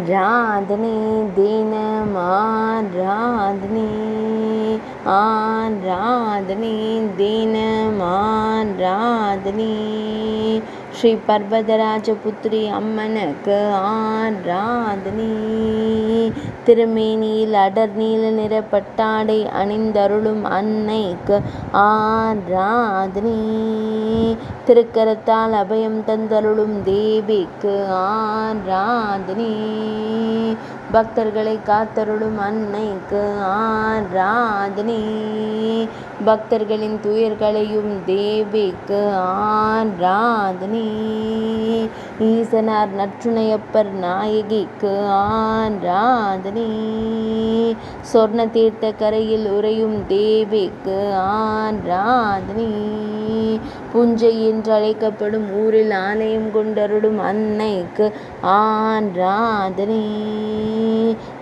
ஆராதனை தினம் ஆராதனை ஆராதனை தினம் ஆராதனை ஸ்ரீ பர்வதராஜபுத்திரி அம்மனுக்கு ஆராதனை. திருமேனியில் அடர் நீல நிற பட்டாடை அணிந்தருளும் அன்னைக்கு ஆராதனை. திருக்கரத்தால் அபயம் தந்தருளும் தேவிக்கு ஆராதனை. பக்தர்களை காத்தருளும் அன்னைக்கு ஆராதனை. பக்தர்களின் துயர்களையும் தேவிக்கு ஆராதனை. ஈசனார் நற்றுணையப்பர் நாயகிக்கு ஆராதனை. சொர்ண தீர்த்த கரையில் உறையும் தேவிக்கு ஆராதனை. புஞ்சை என்று அழைக்கப்படும் ஊரில் ஆலயம் கொண்டருளும் அன்னைக்கு ஆராதனை.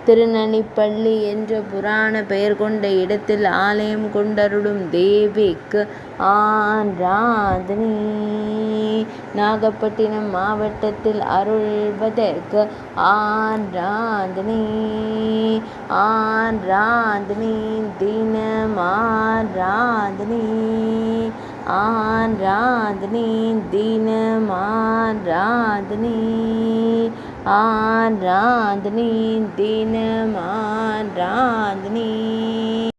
திருநனிப்பள்ளி என்ற புராண பெயர் கொண்ட இடத்தில் ஆலயம் கொண்டருளும் தேவிக்கு ஆராதனை. நாகப்பட்டினம் மாவட்டத்தில் அருள்வதற்கு ஆராதனை. ஆராதனை தினம் ஆராதனை. ஆராதனை தினம் ஆராதனை. ஆராதனை தினம் ஆராதனை.